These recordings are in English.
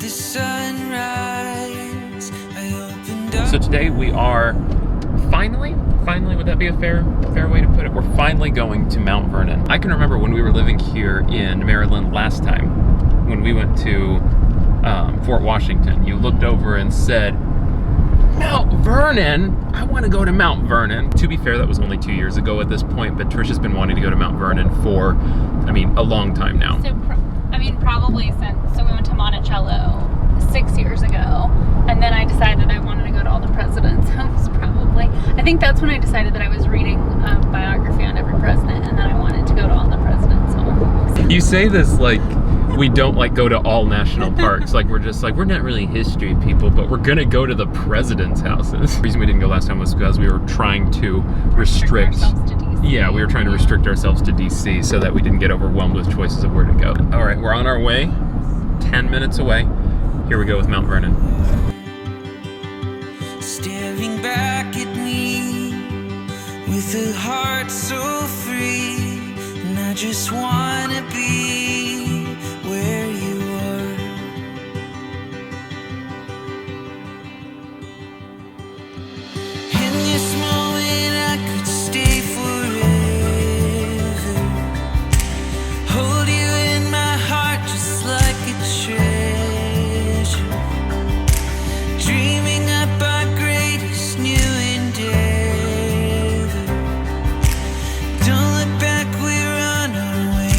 the sunrise. I opened up. So today we are finally, would that be a fair way to put it? We're finally going to Mount Vernon. I can remember when we were living here in Maryland last time, when we went to Fort Washington, you looked over and said, Mount Vernon? I want to go to Mount Vernon. To be fair, that was only 2 years ago at this point, but Trisha's been wanting to go to Mount Vernon for, a long time now. So, probably since, we went to Monticello 6 years ago, and then I decided I wanted to go to all the presidents' homes, probably. I think that's when I decided that I was reading a biography on every president, and then I wanted to go to all the presidents' homes. You say this like we don't go to all national parks. We're just we're not really history people, but we're gonna go to the president's houses. The reason we didn't go last time was because we were trying to restrict ourselves to DC. Yeah, we were trying to restrict ourselves to DC so that we didn't get overwhelmed with choices of where to go. All right, we're on our way, 10 minutes away. Here we go with Mount Vernon. Staring back at me with a heart so free, and I just wanna be where you are. In this moment I could stay forever, hold you in my heart just like a treasure, dreaming up our greatest new endeavor. Don't look back, we're on our way.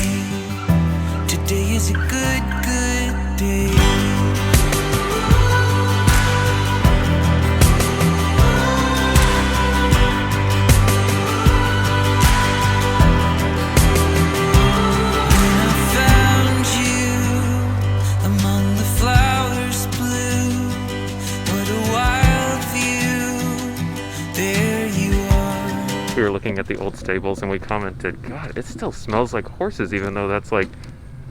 Today is a good day. When I found you among the flowers blue, what a wild view, there you are. We were looking at the old stables and we commented, God, it still smells like horses, even though that's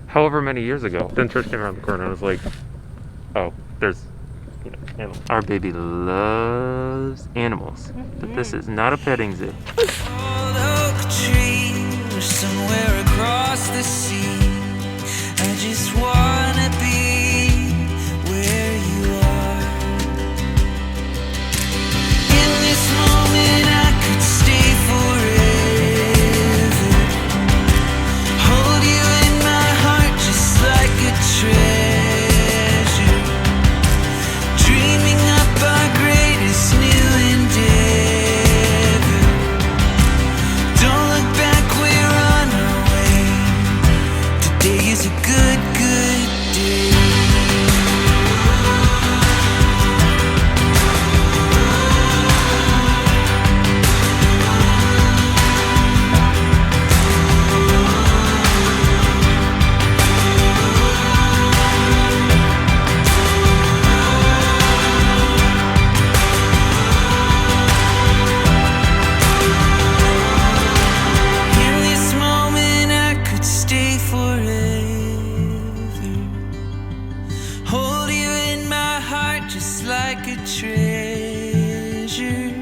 however many years ago. Then Trish came around the corner and was like, oh, there's animals. Our baby loves animals, but this is not a petting zoo. Old oak tree, or somewhere across the sea. I just wanna be where you are. In this moment I could stay forever, hold you in my heart just like a treasure, dreaming up our greatest new endeavor. Don't look back, we're on our way. Today is a good day. In this moment I could stay forever, hold you in my heart just like a treasure,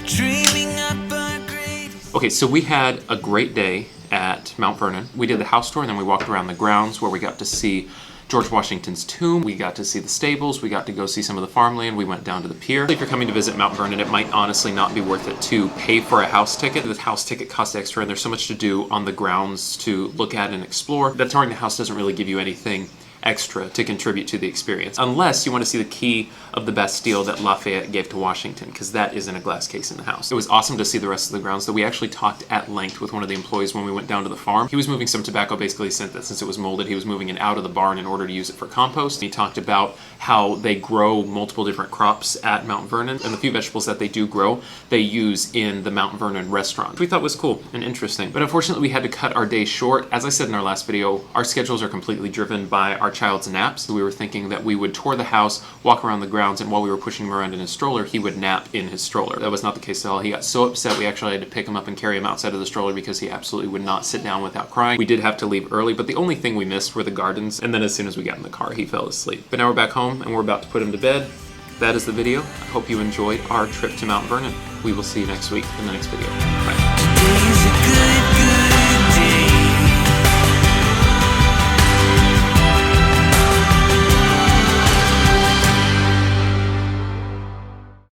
dreaming up our greatest. Okay, so we had a great day at Mount Vernon. We did the house tour and then we walked around the grounds where we got to see George Washington's tomb. We got to see the stables. We got to go see some of the farmland. We went down to the pier. If you're coming to visit Mount Vernon, it might honestly not be worth it to pay for a house ticket. The house ticket costs extra and there's so much to do on the grounds to look at and explore that touring the house doesn't really give you anything extra to contribute to the experience, unless you want to see the key of the Bastille that Lafayette gave to Washington, because that is in a glass case in the house. It was awesome to see the rest of the grounds, though we actually talked at length with one of the employees when we went down to the farm. He was moving some tobacco, basically sent that since it was molded, he was moving it out of the barn in order to use it for compost. He talked about how they grow multiple different crops at Mount Vernon, and the few vegetables that they do grow, they use in the Mount Vernon restaurant, which we thought was cool and interesting. But unfortunately, we had to cut our day short. As I said in our last video, our schedules are completely driven by our child's naps. We were thinking that we would tour the house, walk around the grounds, and while we were pushing him around in his stroller, he would nap in his stroller. That was not the case at all. He got so upset we actually had to pick him up and carry him outside of the stroller because he absolutely would not sit down without crying. We did have to leave early, but the only thing we missed were the gardens, and then as soon as we got in the car, he fell asleep. But now we're back home, and we're about to put him to bed. That is the video. I hope you enjoyed our trip to Mount Vernon. We will see you next week in the next video. Bye.